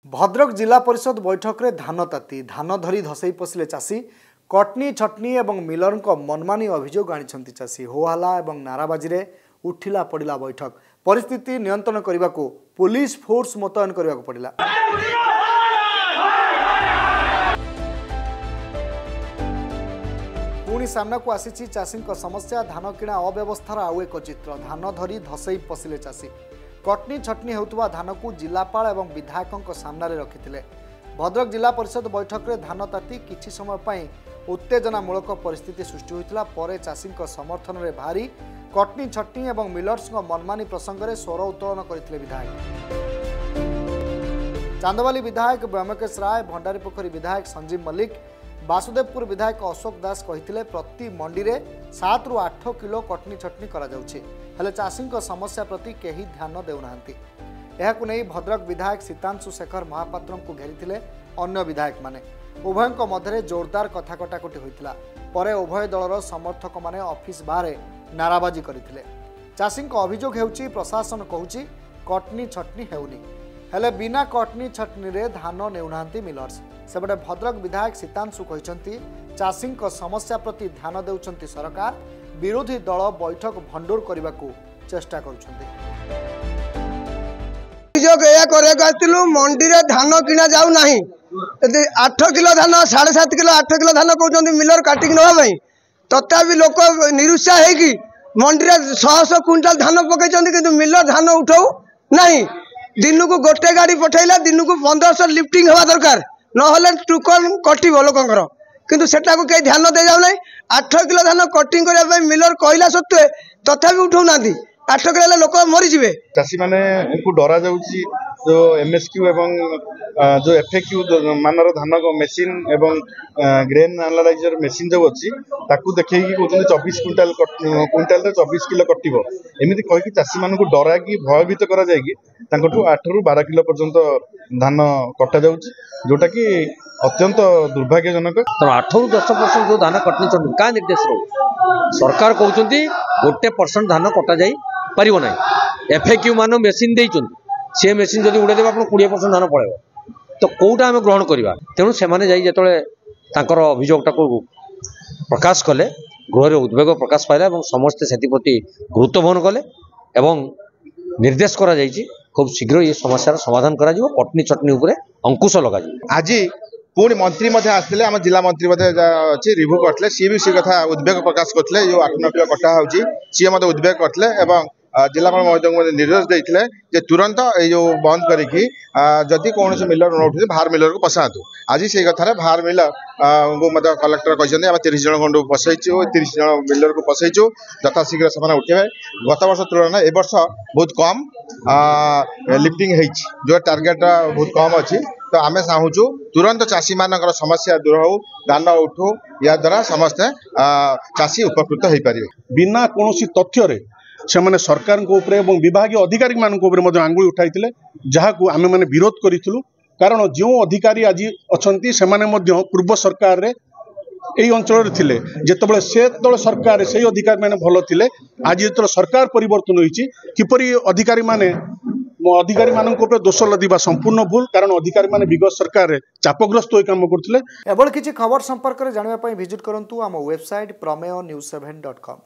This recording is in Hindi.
भद्रक जिला परिषद बैठक में धान ताती धान धरी धसई पशिले चाषी कटनी छटनी और मिलर मनमानी अभियोग आनी चाषी होहल्ला और नाराबाजी में उठिला पड़ा बैठक परिस्थिति नियंत्रण करने को पुलिस फोर्स मुतयन करने को पड़ा। पुणी सामना को आसी चाषी समस्या धान किणा अव्यवस्थार आउ एक चित्र धान धरी धसई पशिले चाषी कटनी छटनी होता धान को जिलापाल और विधायकों सामने रखिते। भद्रक जिला परिषद बैठक में धान ताती किछि समय पर उत्तेजनामूलक परिस्थिति सृष्टि होता पर चाषी समर्थन में बाहरी कटनी छटनी और मिलर्स मनमानी प्रसंग में स्वर उत्तोलन करते विधायक। चांदवाली विधायक ब्रह्मकेश राय, भंडारीपोखरी विधायक संजीव मल्लिक, वासुदेवपुर विधायक अशोक दास कहते प्रति मंडी में 7 ରୁ 8 किलो कटनी छटनी हेले चाषी समस्या प्रति केही ध्यान देउना। नहीं भद्रक विधायक सीतांशु शेखर महापात्र को घेरी अन्य विधायक माने उभय मध्य जोरदार कथा कटाकटी होता पर उभय दलर समर्थक माने ऑफिस बाहर नाराबाजी करते। चाषी अभियोग होउची प्रशासन कहूची कटनी छटनी हेउनी हेले बिना कटनी छटनी रे धान नेउना मिलर्स। सेपटे भद्रक विधायक सीतांशु कहते चाषी समस्या प्रति ध्यान देउछंती सरकार, विरोधी दल बैठक भंडोर करने को चेष्टा करुछंती। मंडी रे धान किना जाऊ नाही 8 किलो धान 7.5 किलो 8 किलो धान कहते मिलर काटिक ना तथापि लोक निरुत्साह है मंडी रे 100 क्विंटाल धान पकई कि मिलर धान उठाऊ नहीं। दिन को गोटे गाड़ी पठेला दिन को 1500 लिफ्टिंग हवा दरकार ना टोकन कटिब लोकंर किंतु सेटा को कहीं ध्यान दे जाऊ नहीं। 8 किलो धान कटिंग करने मिलर कहला सत्वे तथापि उठाऊ ना 8 किलो लोक मरीजे। चाषी मैंने डरा जाऊँगी जो एमएसक्यू एवं जो एफएक्यू मानर धान मेसीन एवं ग्रेन एनालाइजर मेसीन जो अच्छी देखे कहते 24 क्विंटाल 24 किलो कटिब एमती कहीकि चाषी मान डरा कि भयभीत कर 8 ରୁ 12 किलो पर्यंत धान कटा जाऊँगी जोटा कि अत्यंत दुर्भाग्यजनक। तो 8 ରୁ 10% जो धान कटनी चटनी क्या निर्देश रो सरकार कहते 1% धान कटा जाई पारिबो नै। एफएक्यू मान मेसीन देइचों से मेसीन जदि उड़े देबा 20% धान पड़ेगा तो कौटा आम ग्रहण करवा। तेणु से अभियोगटा को प्रकाश कले गृह उद्वेग प्रकाश पाइला और समस्ते से गुरुत्व बहन कले और निर्देश करा खूब शीघ्र ये समस्यार समाधान करा कटनी चटनी उपरे अंकुश लगा। आज पुणी मंत्री आसते आम जिला मंत्री अच्छे रिव्यू करते सी भी सी कथा उद्वेग प्रकाश करते जो 8-9 किलो कटा होची सी मत उद्वेग करते जिलापाल महोदय को निर्देश देते तुरंत यो बंद करी जदि कौन मिलर न उठे बाहर मिलर को पसातु। आज से कथार बाहर मिलर को मत कलेक्टर कहते 30 जन खंड पसईचु 30 जन मिलर को पसईचु यथाशीघ्र से उठे। गत वर्ष तुलना ए वर्ष बहुत कम लिफ्टिंग जो टार्गेट बहुत कम अच्छी तो आम चाहूँ तुरंत चाषी मान समस्या दूर हो धान उठू या द्वारा समस्ते चाषी उपकृत हो पारे। बिना कौन तथ्य से मैंने सरकार विभाग अधिकारी मान आंगुली उठाई जहाँ को आम मैंने विरोध करूँ कारण जो अधिकारी आज अच्छा से पूर्व सरकार रे यही अंचल थे जिते से सरकार से अधिकारी मैंने भल थे। आज जो सरकार परिवर्तन होती किपरि अधिकारी माने मान दोष लदिबा संपूर्ण भूल कारण अधिकारी माने विगत सरकार चापग्रस्त हो काम करते। एभली किछि खबर संपर्क में जानापी विजिट करंतु आम वेबसाइट प्रमेय news7.com।